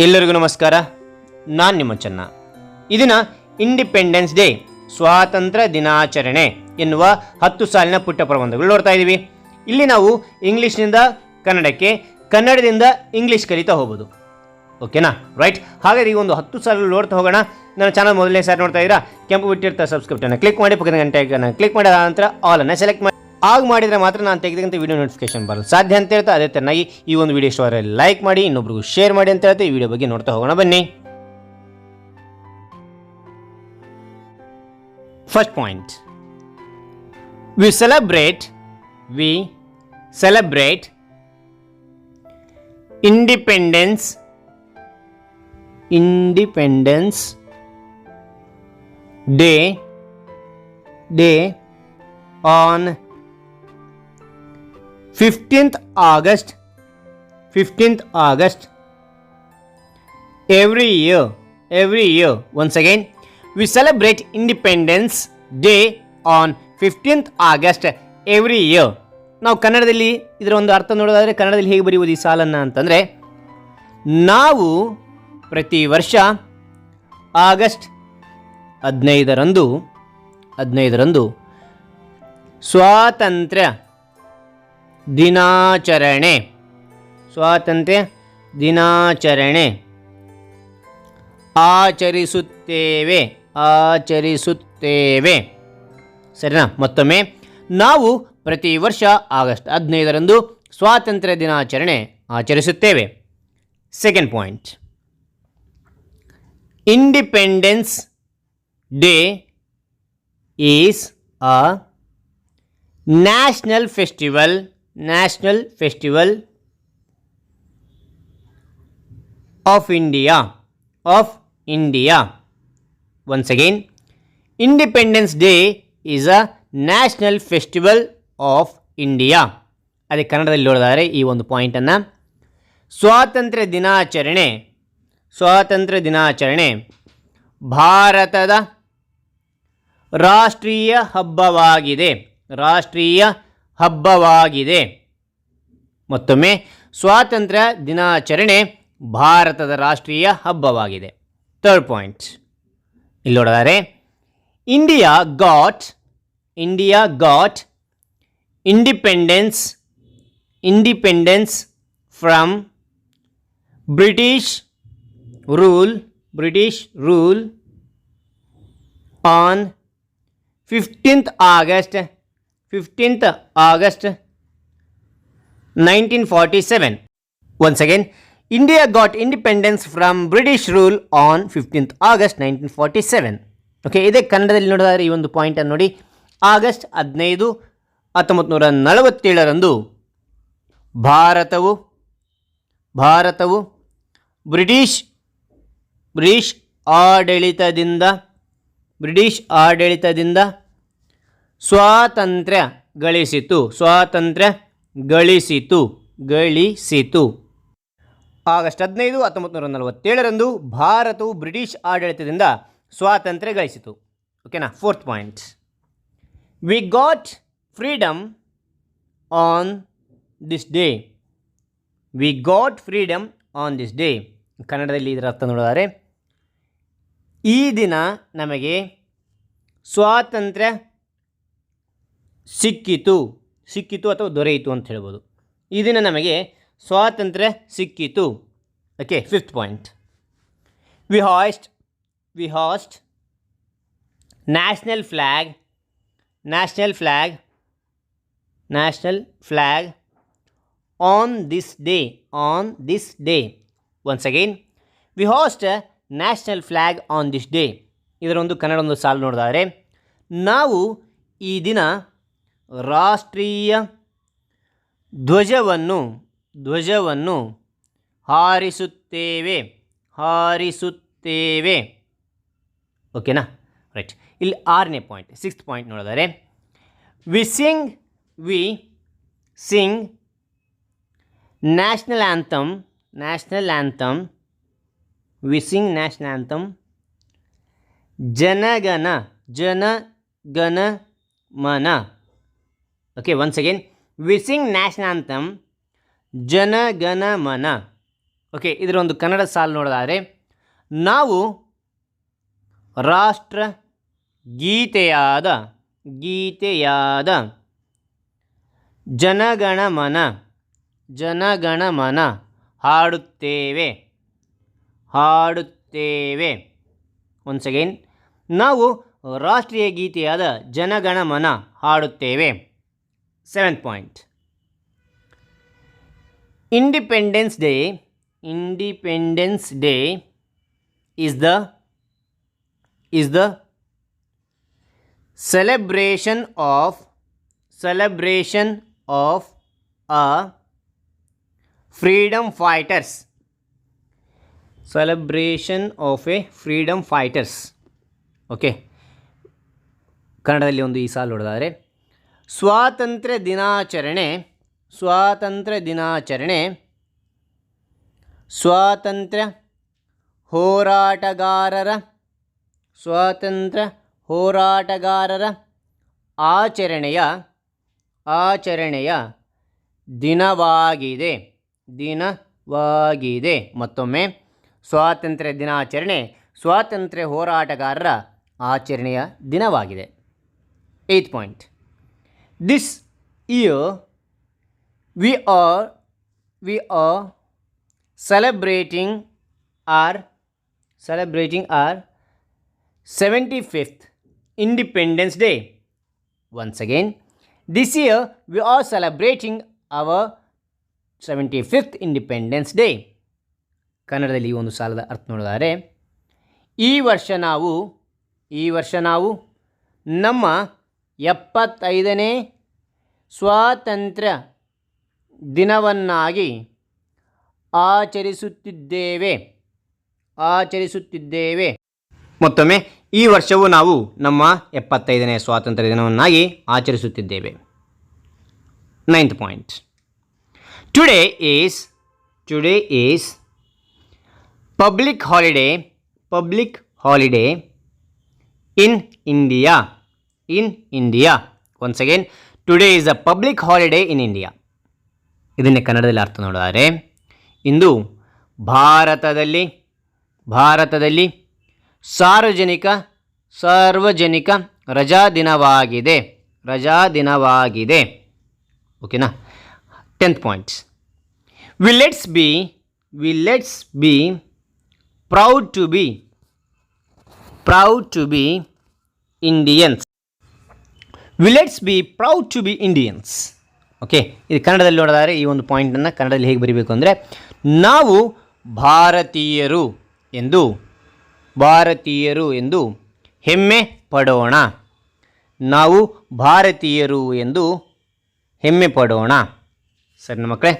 ಎಲ್ಲರಿಗೂ ನಮಸ್ಕಾರ. ನಾನು ನಿಮ್ಮ ಚೆನ್ನ. ಈ ದಿನ ಇಂಡಿಪೆಂಡೆನ್ಸ್ ಡೇ, ಸ್ವಾತಂತ್ರ್ಯ ದಿನಾಚರಣೆ ಎನ್ನುವ 10 ಸಾಲಿನ ಪುಟ್ಟ ಪ್ರಬಂಧಗಳು ನೋಡ್ತಾ ಇದ್ದೀವಿ. ಇಲ್ಲಿ ನಾವು ಇಂಗ್ಲೀಷ್ನಿಂದ ಕನ್ನಡಕ್ಕೆ, ಕನ್ನಡದಿಂದ ಇಂಗ್ಲೀಷ್ ಕಲಿತಾ ಹೋಗ್ಬೋದು. ಓಕೆನಾ? ರೈಟ್. ಹಾಗಾದ್ರೆ ಈಗ ಒಂದು 10 ಸಾಲುಗಳು ನೋಡ್ತಾ ಹೋಗೋಣ. ನನ್ನ ಚಾನಲ್ ಮೊದಲನೇ ಸಾರಿ ನೋಡ್ತಾ ಇದ್ದೀರಾ, ಕೆಂಪು ಬಿಟ್ಟಿರ್ತಾ ಸಬ್ಸ್ಕ್ರಿಪ್ಷನ್ ಕ್ಲಿಕ್ ಮಾಡಿ, ಪಕ್ಕದ ಗಂಟೆಯನ್ನು ಕ್ಲಿಕ್ ಮಾಡಿದ ನಂತರ ಆಲನ್ನು ಸೆಲೆಕ್ಟ್ ಮಾಡಿ. ಆಗ ಮಾಡಿದರೆ ಮಾತ್ರ ನಾನು ತೆಗೆದಂಥ ವಿಡಿಯೋ ನೋಟಿಫಿಕೇಶನ್ ಬರಲು ಸಾಧ್ಯ ಅಂತ ಹೇಳ್ತಾ, ಅದೇ ತರನಾಗಿ ಈ ಒಂದು ವಿಡಿಯೋ ಇಷ್ಟವಾದರೆ ಲೈಕ್ ಮಾಡಿ, ಇನ್ನೊಬ್ರಿಗೂ ಶೇರ್ ಮಾಡಿ ಅಂತ ಹೇಳ್ತಾ ಈ ವಿಡಿಯೋ ಬಗ್ಗೆ ನೋಡ್ತಾ ಹೋಗೋಣ ಬನ್ನಿ. First point, V celebrate independence day on 15th August every year. Once again, we celebrate Independence Day on 15th August every year. ನಾವು ಕನ್ನಡದಲ್ಲಿ ಇದರ ಒಂದು ಅರ್ಥ ನೋಡೋದಾದರೆ ಕನ್ನಡದಲ್ಲಿ ಹೇಗೆ ಬರೆಯುವುದು ಈ ಸಾಲನ್ನು ಅಂತಂದರೆ, ನಾವು ಪ್ರತಿ ವರ್ಷ ಆಗಸ್ಟ್ 15ರಂದು ಸ್ವಾತಂತ್ರ್ಯ ದಿನಾಚರಣೆ ಆಚರಿಸುತ್ತೇವೆ. ಸರಿನಾ? ಮತ್ತೊಮ್ಮೆ, ನಾವು ಪ್ರತಿ ವರ್ಷ ಆಗಸ್ಟ್ 15ರಂದು ಸ್ವಾತಂತ್ರ್ಯ ದಿನಾಚರಣೆ ಆಚರಿಸುತ್ತೇವೆ. Second point, independence day is a national festival of India. Once again, Independence Day is a national festival of India. ಅದೇ ಕನ್ನಡದಲ್ಲಿ ನೋಡಿದರೆ ಈ ಒಂದು ಪಾಯಿಂಟನ್ನು, ಸ್ವಾತಂತ್ರ್ಯ ದಿನಾಚರಣೆ ಭಾರತದ ರಾಷ್ಟ್ರೀಯ ಹಬ್ಬವಾಗಿದೆ. ಮತ್ತೊಮ್ಮೆ, ಸ್ವಾತಂತ್ರ್ಯ ದಿನಾಚರಣೆ ಭಾರತದ ರಾಷ್ಟ್ರೀಯ ಹಬ್ಬವಾಗಿದೆ. ಥರ್ಡ್ ಪಾಯಿಂಟ್, ಇಲ್ಲಿ ನೋಡಿದರೆ, India got independence from British rule on 15th August 1947. Once again, India got independence from British rule on 15th August 1947. Okay, ಇದೇ ಕನ್ನಡದಲ್ಲಿ ನೋಡಿದರೆ ಈ ಒಂದು ಪಾಯಿಂಟನ್ನು ನೋಡಿ, ಆಗಸ್ಟ್ 15, 1947ರಂದು ಭಾರತವು ಬ್ರಿಟಿಷ್ ಆಡಳಿತದಿಂದ ಸ್ವಾತಂತ್ರ್ಯ ಗಳಿಸಿತು. ಆಗಸ್ಟ್ 15, 1947ರಂದು ಭಾರತವು ಬ್ರಿಟಿಷ್ ಆಡಳಿತದಿಂದ ಸ್ವಾತಂತ್ರ್ಯ ಗಳಿಸಿತು. ಓಕೆನಾ? Fourth point, we got freedom on this day. ಕನ್ನಡದಲ್ಲಿ ಇದರ ಅರ್ಥ ನೋಡಿದರೆ, ಈ ದಿನ ನಮಗೆ ಸ್ವಾತಂತ್ರ್ಯ ಸಿಕ್ಕಿತು ಅಥವಾ ದೊರೆಯಿತು ಅಂತ ಹೇಳ್ಬೋದು. ಈ ದಿನ ನಮಗೆ ಸ್ವಾತಂತ್ರ್ಯ ಸಿಕ್ಕಿತು. Okay, fifth point, we host national flag on this day. Once again, we host national flag on this day. ಇದರೊಂದು ಕನ್ನಡ ಒಂದು ಸಾಲು ನೋಡಿದರೆ, ನಾವು ಈ ದಿನ ರಾಷ್ಟ್ರೀಯ ಧ್ವಜವನ್ನು ಹಾರಿಸುತ್ತೇವೆ. ಓಕೆನಾ? ರೈಟ್. ಇಲ್ಲಿ 6ನೇ ಪಾಯಿಂಟ್, 6th ಪಾಯಿಂಟ್ ನೋಡಿದರೆ, ವಿ ಸಿಂಗ್ ನ್ಯಾಷನಲ್ ಆ್ಯಂಥಮ್ ಜನಗಣ ಮನ. Okay, once again, we sing national anthem Jana Gana Mana. Okay, ಇದರ ಒಂದು ಕನ್ನಡ ಸಾಲು ನೋಡೋದಾದರೆ, ನಾವು ರಾಷ್ಟ್ರ ಗೀತೆಯಾದ ಜನಗಣಮನ ಹಾಡುತ್ತೇವೆ. ಒನ್ಸ್ ಅಗೈನ್, ನಾವು ರಾಷ್ಟ್ರೀಯ ಗೀತೆಯಾದ ಜನಗಣಮನ ಹಾಡುತ್ತೇವೆ. 7th point, independence day is the celebration of a freedom fighters. Okay, ಕನ್ನಡದಲ್ಲಿ ಒಂದು ಈ ಸಾಲು ನೋಡೋದಾದರೆ, ಸ್ವಾತಂತ್ರ್ಯ ದಿನಾಚರಣೆ ಸ್ವಾತಂತ್ರ್ಯ ಹೋರಾಟಗಾರರ ಆಚರಣೆಯ ದಿನವಾಗಿದೆ. ಮತ್ತೊಮ್ಮೆ, ಸ್ವಾತಂತ್ರ್ಯ ದಿನಾಚರಣೆ ಸ್ವಾತಂತ್ರ್ಯ ಹೋರಾಟಗಾರರ ಆಚರಣೆಯ ದಿನವಾಗಿದೆ. 8th point, this year we are celebrating our 75th Independence Day. Once again, this year we are celebrating our 75th Independence Day. ಕನ್ನಡದಲ್ಲಿ ಈ ಒಂದು ಸಾಲದ ಅರ್ಥ ನೋಡಿದರೆ, ಈ ವರ್ಷ ನಾವು ನಮ್ಮ 75ನೇ ಸ್ವಾತಂತ್ರ್ಯ ದಿನವನ್ನಾಗಿ ಆಚರಿಸುತ್ತಿದ್ದೇವೆ. ಮತ್ತೊಮ್ಮೆ, ಈ ವರ್ಷವು ನಾವು ನಮ್ಮ 75ನೇ ಸ್ವಾತಂತ್ರ್ಯ ದಿನವನ್ನಾಗಿ ಆಚರಿಸುತ್ತಿದ್ದೇವೆ. 9th point, today is public holiday in India. Once again, today is a public holiday in India. ಇದನ್ನೇ ಕನ್ನಡದಲ್ಲಿ ಅರ್ಥ ನೋಡಿದರೆ, ಇಂದು ಭಾರತದಲ್ಲಿ ಸಾರ್ವಜನಿಕ ರಜಾ ದಿನವಾಗಿದೆ. ಓಕೆನಾ? 10th points, we let's be proud to be Indians. Okay, ಇದು ಕನ್ನಡದಲ್ಲಿ ನೋಡೋದಾದರೆ ಈ ಒಂದು ಪಾಯಿಂಟನ್ನು ಕನ್ನಡದಲ್ಲಿ ಹೇಗೆ ಬರೀಬೇಕು ಅಂದರೆ, ನಾವು ಭಾರತೀಯರು ಎಂದು ಹೆಮ್ಮೆ ಪಡೋಣ. ಸರಿ ಮಕ್ಕಳೇ.